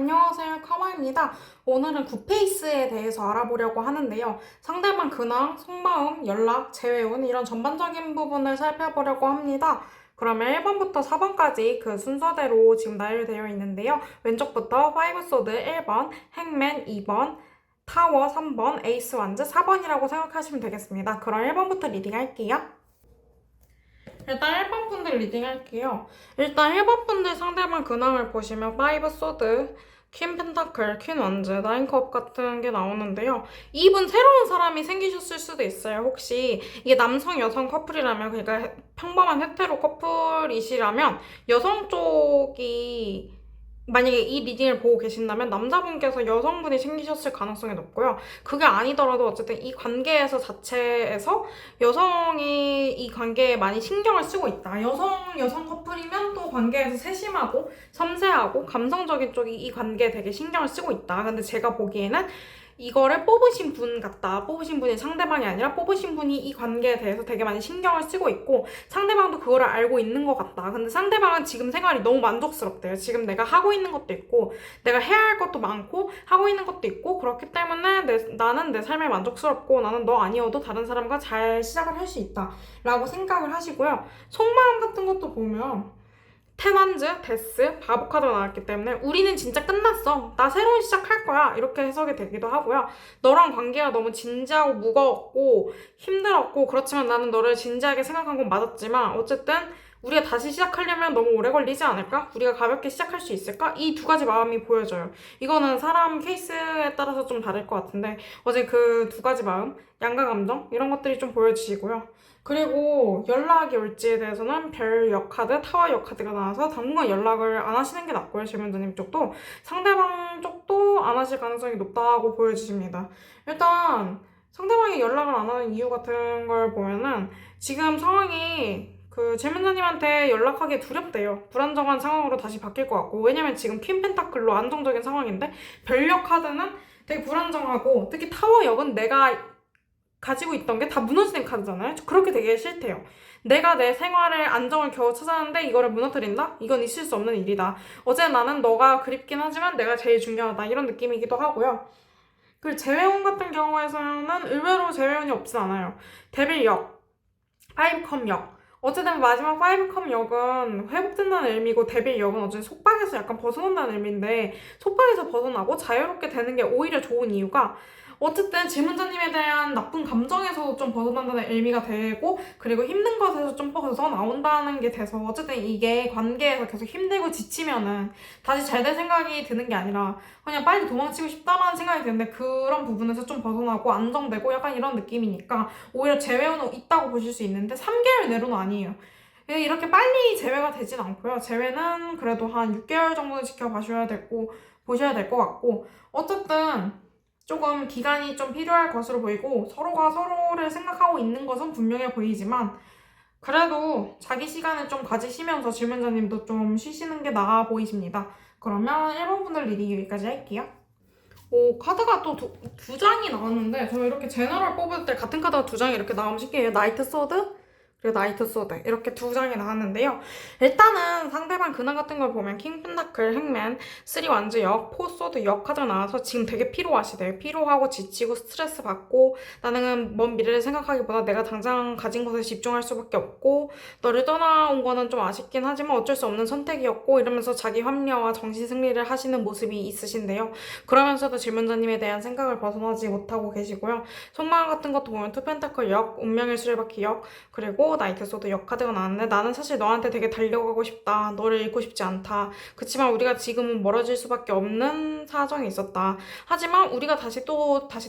안녕하세요, 카마입니다. 오늘은 굿페이스에 대해서 알아보려고 하는데요. 상대방 근황, 속마음, 연락, 재회운 이런 전반적인 부분을 살펴보려고 합니다. 그러면 1번부터 4번까지 그 순서대로 지금 나열되어 있는데요. 왼쪽부터 5 소드 1번, 행맨 2번, 타워 3번, 에이스 완즈 4번이라고 생각하시면 되겠습니다. 그럼 1번부터 리딩할게요. 일단 1번 분들 리딩할게요. 일단 1번 분들 상대방 근황을 보시면 5 소드, 퀸 펜타클, 퀸 원즈, 나인 컵 같은 게 나오는데요. 이분 새로운 사람이 생기셨을 수도 있어요. 혹시 이게 남성, 여성 커플이라면 그러니까 평범한 헤테로 커플이시라면 여성 쪽이 만약에 이 리딩을 보고 계신다면 남자분께서 여성분이 생기셨을 가능성이 높고요. 그게 아니더라도 어쨌든 이 관계에서 자체에서 여성이 이 관계에 많이 신경을 쓰고 있다. 여성 커플이면 또 관계에서 세심하고 섬세하고 감성적인 쪽이 이 관계에 되게 신경을 쓰고 있다. 근데 제가 보기에는 이거를 뽑으신 분 같다. 뽑으신 분이 상대방이 아니라 뽑으신 분이 이 관계에 대해서 되게 많이 신경을 쓰고 있고 상대방도 그거를 알고 있는 것 같다. 근데 상대방은 지금 생활이 너무 만족스럽대요. 지금 내가 하고 있는 것도 있고 내가 해야 할 것도 많고 하고 있는 것도 있고 그렇기 때문에 나는 내 삶에 만족스럽고 나는 너 아니어도 다른 사람과 잘 시작을 할 수 있다. 라고 생각을 하시고요. 속마음 같은 것도 보면 테난즈, 데스, 바보 카드가 나왔기 때문에 우리는 진짜 끝났어. 나 새로운 시작할 거야. 이렇게 해석이 되기도 하고요. 너랑 관계가 너무 진지하고 무거웠고 힘들었고 그렇지만 나는 너를 진지하게 생각한 건 맞았지만 어쨌든 우리가 다시 시작하려면 너무 오래 걸리지 않을까? 우리가 가볍게 시작할 수 있을까? 이 두 가지 마음이 보여져요. 이거는 사람 케이스에 따라서 좀 다를 것 같은데 어제 그 두 가지 마음, 양가 감정 이런 것들이 좀 보여지시고요. 그리고 연락이 올지에 대해서는 별 역카드, 타워 역카드가 나와서 당분간 연락을 안 하시는 게 낫고요. 질문자님 쪽도 상대방 쪽도 안 하실 가능성이 높다고 보여지십니다. 일단 상대방이 연락을 안 하는 이유 같은 걸 보면은 지금 상황이 그 질문자님한테 연락하기 두렵대요. 불안정한 상황으로 다시 바뀔 것 같고 왜냐면 지금 퀸 펜타클로 안정적인 상황인데 별역 카드는 되게 불안정하고 특히 타워 역은 내가 가지고 있던 게 다 무너지는 카드잖아요. 그렇게 되게 싫대요. 내가 내 생활의 안정을 겨우 찾았는데 이거를 무너뜨린다? 이건 있을 수 없는 일이다. 어제 나는 너가 그립긴 하지만 내가 제일 중요하다. 이런 느낌이기도 하고요. 그리고 재회원 같은 경우에서는 의외로 재회원이 없진 않아요. 데빌 역, 파이브컴 역. 어쨌든 마지막 파이브컴 역은 회복된다는 의미고 데빌 역은 어쨌든 속박에서 약간 벗어난다는 의미인데 속박에서 벗어나고 자유롭게 되는 게 오히려 좋은 이유가 어쨌든 질문자님에 대한 나쁜 감정에서도 좀 벗어난다는 의미가 되고 그리고 힘든 것에서 좀 벗어나온다는 게 돼서 어쨌든 이게 관계에서 계속 힘들고 지치면은 다시 잘 될 생각이 드는 게 아니라 그냥 빨리 도망치고 싶다라는 생각이 드는데 그런 부분에서 좀 벗어나고 안정되고 약간 이런 느낌이니까 오히려 재회는 있다고 보실 수 있는데 3개월 내로는 아니에요. 이렇게 빨리 재회가 되진 않고요. 재회는 그래도 한 6개월 정도는 지켜봐셔야 되고 보셔야 될 것 같고 어쨌든 조금 기간이 좀 필요할 것으로 보이고 서로가 서로를 생각하고 있는 것은 분명해 보이지만 그래도 자기 시간을 좀 가지시면서 질문자님도 좀 쉬시는 게 나아 보이십니다. 그러면 1번 분들 리딩 여기까지 할게요. 오, 카드가 또 두 장이 나왔는데 저 이렇게 제너럴 뽑을 때 같은 카드가 두 장이 이렇게 나오면 쉽게 나이트 소드 그리고 나이트 소드 이렇게 두 장이 나왔는데요. 일단은 상대방 근황 같은 걸 보면 킹 펜타클, 행맨, 쓰리 완즈 역, 포 소드 역 카드가 나와서 지금 되게 피로하시대요. 피로하고 지치고 스트레스 받고 나는 먼 미래를 생각하기보다 내가 당장 가진 것에 집중할 수밖에 없고 너를 떠나온 거는 좀 아쉽긴 하지만 어쩔 수 없는 선택이었고 이러면서 자기 합리화와 정신 승리를 하시는 모습이 있으신데요. 그러면서도 질문자님에 대한 생각을 벗어나지 못하고 계시고요. 속마음 같은 것도 보면 투펜타클 역, 운명의 수레바퀴 역, 그리고 나이트 소드 역 카드가 나왔는데 나는 사실 너한테 되게 달려가고 싶다. 너를 잃고 싶지 않다. 그치만 우리가 지금은 멀어질 수밖에 없는 사정이 있었다. 하지만 우리가 다시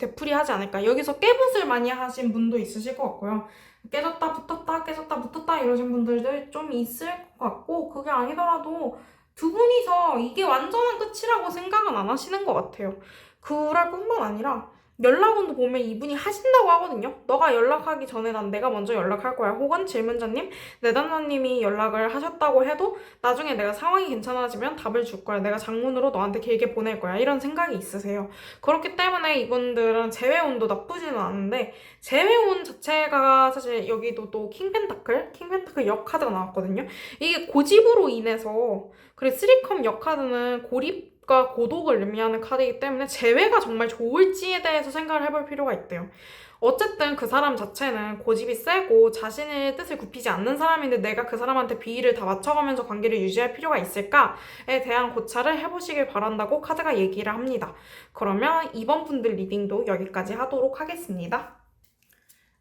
되풀이하지 않을까. 여기서 깨붓을 많이 하신 분도 있으실 것 같고요. 깨졌다 붙었다 깨졌다 붙었다 이러신 분들도 좀 있을 것 같고 그게 아니더라도 두 분이서 이게 완전한 끝이라고 생각은 안 하시는 것 같아요. 그럴 뿐만 아니라 연락원도 보면 이분이 하신다고 하거든요. 너가 연락하기 전에 난 내가 먼저 연락할 거야. 혹은 질문자님, 내담자님이 연락을 하셨다고 해도 나중에 내가 상황이 괜찮아지면 답을 줄 거야. 내가 장문으로 너한테 길게 보낼 거야. 이런 생각이 있으세요. 그렇기 때문에 이분들은 재회운도 나쁘지는 않은데 재회운 자체가 사실 여기도 또 킹펜타클 역 카드가 나왔거든요. 이게 고집으로 인해서 그리고 쓰리컴 역 카드는 고립 고립과 고독을 의미하는 카드이기 때문에 재회가 정말 좋을지에 대해서 생각을 해볼 필요가 있대요. 어쨌든 그 사람 자체는 고집이 세고 자신의 뜻을 굽히지 않는 사람인데 내가 그 사람한테 비위를 다 맞춰가면서 관계를 유지할 필요가 있을까에 대한 고찰을 해보시길 바란다고 카드가 얘기를 합니다. 그러면 2번 분들 리딩도 여기까지 하도록 하겠습니다.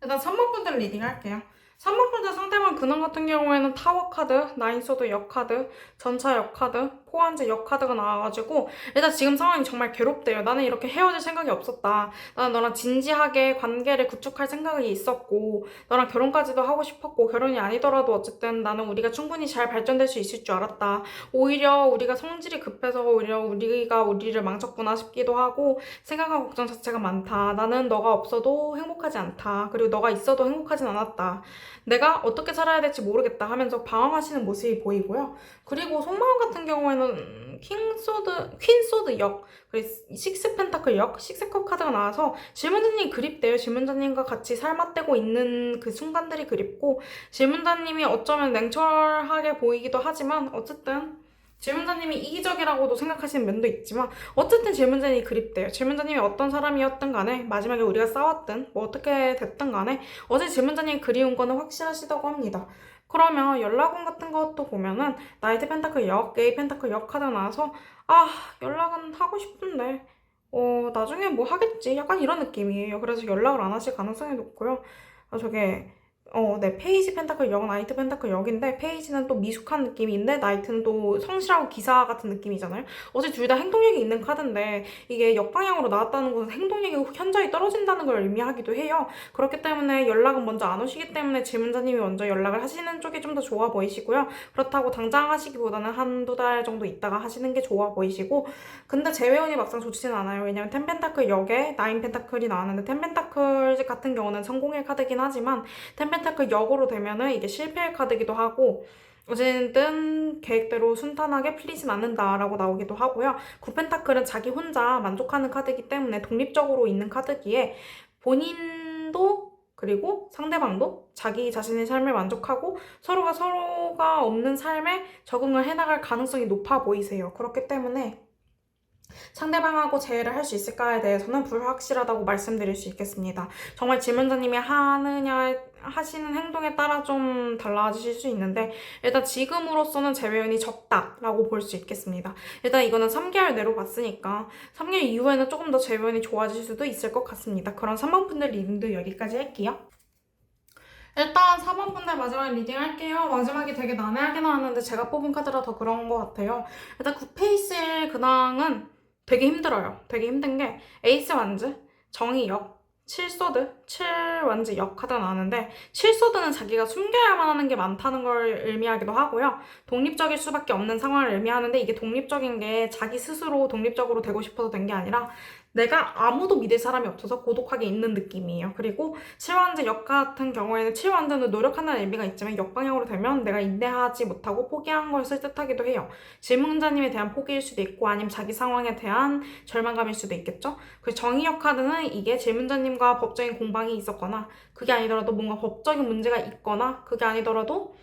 일단 3번 분들 리딩 할게요. 3번 분들 상대방 근황 같은 경우에는 타워 카드, 나인소드 역 카드, 전차 역 카드, 포환제 역 카드가 나와가지고 일단 지금 상황이 정말 괴롭대요. 나는 이렇게 헤어질 생각이 없었다. 나는 너랑 진지하게 관계를 구축할 생각이 있었고 너랑 결혼까지도 하고 싶었고 결혼이 아니더라도 어쨌든 나는 우리가 충분히 잘 발전될 수 있을 줄 알았다. 오히려 우리가 성질이 급해서 오히려 우리가 우리를 망쳤구나 싶기도 하고 생각하고 걱정 자체가 많다. 나는 너가 없어도 행복하지 않다. 그리고 너가 있어도 행복하진 않았다. 내가 어떻게 살아야 될지 모르겠다 하면서 방황하시는 모습이 보이고요. 그리고 속마음 같은 경우에는 퀸소드 역, 그리고 식스 펜타클 역, 식스컵 카드가 나와서 질문자님이 그립대요. 질문자님과 같이 삶아떼고 있는 그 순간들이 그립고 질문자님이 어쩌면 냉철하게 보이기도 하지만 어쨌든 질문자님이 이기적이라고도 생각하시는 면도 있지만 어쨌든 질문자님이 그립대요. 질문자님이 어떤 사람이었든 간에 마지막에 우리가 싸웠든 뭐 어떻게 됐든 간에 어제 질문자님이 그리운 거는 확실하시다고 합니다. 그러면 연락원 같은 것도 보면은 나이트 펜타클 역, 에이 펜타클 역 카드 나와서 아 연락은 하고 싶은데 나중에 뭐 하겠지 약간 이런 느낌이에요. 그래서 연락을 안 하실 가능성이 높고요. 저게 네, 페이지 펜타클 역, 나이트 펜타클 역인데 페이지는 또 미숙한 느낌인데 나이트는 또 성실하고 기사 같은 느낌이잖아요. 어제 둘 다 행동력이 있는 카드인데 이게 역방향으로 나왔다는 것은 행동력이 현저히 떨어진다는 걸 의미하기도 해요. 그렇기 때문에 연락은 먼저 안 오시기 때문에 질문자님이 먼저 연락을 하시는 쪽이 좀 더 좋아 보이시고요. 그렇다고 당장 하시기보다는 한두 달 정도 있다가 하시는 게 좋아 보이시고 근데 재회운이 막상 좋지는 않아요. 왜냐면 텐 펜타클 역에 나인 펜타클이 나왔는데 텐 펜타클 같은 경우는 성공의 카드긴 하지만 텐 펜타클 역으로 되면은 이게 실패의 카드기도 하고 어쨌든 계획대로 순탄하게 풀리진 않는다라고 나오기도 하고요. 9펜타클은 자기 혼자 만족하는 카드이기 때문에 독립적으로 있는 카드기에 본인도 그리고 상대방도 자기 자신의 삶을 만족하고 서로가 없는 삶에 적응을 해나갈 가능성이 높아 보이세요. 그렇기 때문에 상대방하고 재회를 할 수 있을까에 대해서는 불확실하다고 말씀드릴 수 있겠습니다. 정말 질문자님이 하시는 행동에 따라 좀 달라지실 수 있는데 일단 지금으로서는 재회운이 적다라고 볼 수 있겠습니다. 일단 이거는 3개월 내로 봤으니까 3개월 이후에는 조금 더 재회운이 좋아질 수도 있을 것 같습니다. 그럼 3번 분들 리딩도 여기까지 할게요. 일단 4번 분들 마지막에 리딩 할게요. 마지막이 되게 난해하게 나왔는데 제가 뽑은 카드라 더 그런 것 같아요. 일단 9페이스의 근황은 되게 힘들어요. 되게 힘든 게 에이스 완즈, 정의 역, 7소드, 7완즈 역 카드가 나왔는데 7소드는 자기가 숨겨야만 하는 게 많다는 걸 의미하기도 하고요. 독립적일 수밖에 없는 상황을 의미하는데 이게 독립적인 게 자기 스스로 독립적으로 되고 싶어서 된 게 아니라 내가 아무도 믿을 사람이 없어서 고독하게 있는 느낌이에요. 그리고 7완즈 역 같은 경우에는 7완즈는 노력한다는 의미가 있지만 역방향으로 되면 내가 인내하지 못하고 포기한 것을 뜻하기도 해요. 질문자님에 대한 포기일 수도 있고 아니면 자기 상황에 대한 절망감일 수도 있겠죠. 그리고 정의역 카드는 이게 질문자님과 법적인 공방이 있었거나 그게 아니더라도 뭔가 법적인 문제가 있거나 그게 아니더라도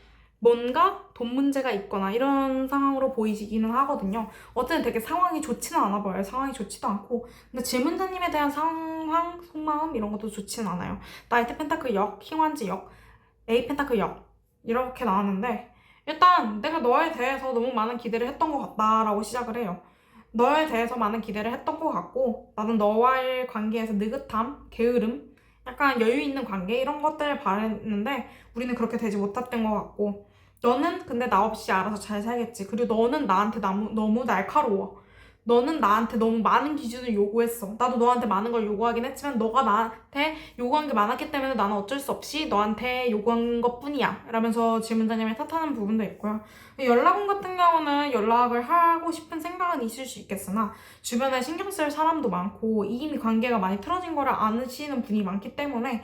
뭔가 돈 문제가 있거나 이런 상황으로 보이기는 하거든요. 어쨌든 되게 상황이 좋지는 않아 보여요. 상황이 좋지도 않고. 근데 질문자님에 대한 상황, 속마음 이런 것도 좋지는 않아요. 나이트 펜타클 역, 킹완즈 역, 에이 펜타클 역 이렇게 나왔는데 일단 내가 너에 대해서 너무 많은 기대를 했던 것 같다라고 시작을 해요. 너에 대해서 많은 기대를 했던 것 같고 나는 너와의 관계에서 느긋함, 게으름, 약간 여유 있는 관계 이런 것들을 바랬는데 우리는 그렇게 되지 못했던 것 같고 너는 근데 나 없이 알아서 잘 살겠지. 그리고 너는 나한테 너무 날카로워. 너는 나한테 너무 많은 기준을 요구했어. 나도 너한테 많은 걸 요구하긴 했지만 너가 나한테 요구한 게 많았기 때문에 나는 어쩔 수 없이 너한테 요구한 것 뿐이야. 라면서 질문자님을 탓하는 부분도 있고요. 연락원 같은 경우는 연락을 하고 싶은 생각은 있을 수 있겠으나 주변에 신경 쓸 사람도 많고 이미 관계가 많이 틀어진 거를 아시는 분이 많기 때문에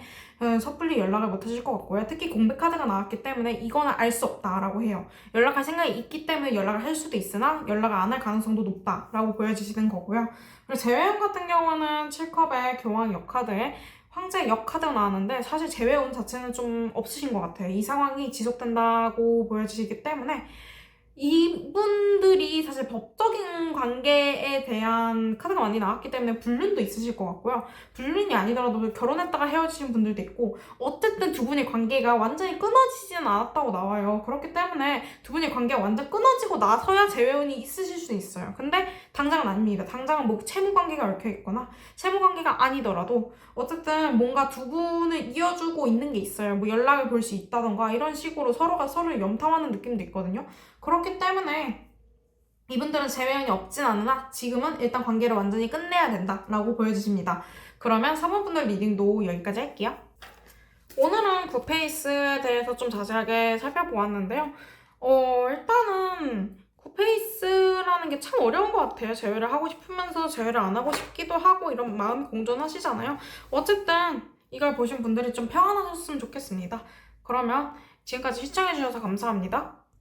섣불리 연락을 못 하실 것 같고요. 특히 공백 카드가 나왔기 때문에 이거는 알 수 없다라고 해요. 연락할 생각이 있기 때문에 연락을 할 수도 있으나 연락을 안 할 가능성도 높다라고 보여지시는 거고요. 그리고 재회운 같은 경우는 7컵의 교황 역카드에 황제 역카드가 나왔는데 사실 재회운 자체는 좀 없으신 것 같아요. 이 상황이 지속된다고 보여지기 때문에 이분들이 사실 법적인 관계에 대한 카드가 많이 나왔기 때문에 불륜도 있으실 것 같고요. 불륜이 아니더라도 결혼했다가 헤어지신 분들도 있고, 어쨌든 두 분의 관계가 완전히 끊어지지는 않았다고 나와요. 그렇기 때문에 두 분의 관계가 완전 끊어지고 나서야 재회운이 있으실 수 있어요. 근데 당장은 아닙니다. 당장은 뭐 채무 관계가 얽혀 있거나 채무 관계가 아니더라도 어쨌든 뭔가 두 분을 이어주고 있는 게 있어요. 뭐 연락을 볼 수 있다던가 이런 식으로 서로가 서로를 염탐하는 느낌도 있거든요. 그렇기 때문에 이분들은 재회연이 없진 않으나 지금은 일단 관계를 완전히 끝내야 된다라고 보여주십니다. 그러면 3번 분들 리딩도 여기까지 할게요. 오늘은 굿페이스에 대해서 좀 자세하게 살펴보았는데요. 일단은 굿페이스라는 게 참 어려운 것 같아요. 재회를 하고 싶으면서 재회를 안 하고 싶기도 하고 이런 마음이 공존하시잖아요. 어쨌든 이걸 보신 분들이 좀 평안하셨으면 좋겠습니다. 그러면 지금까지 시청해주셔서 감사합니다.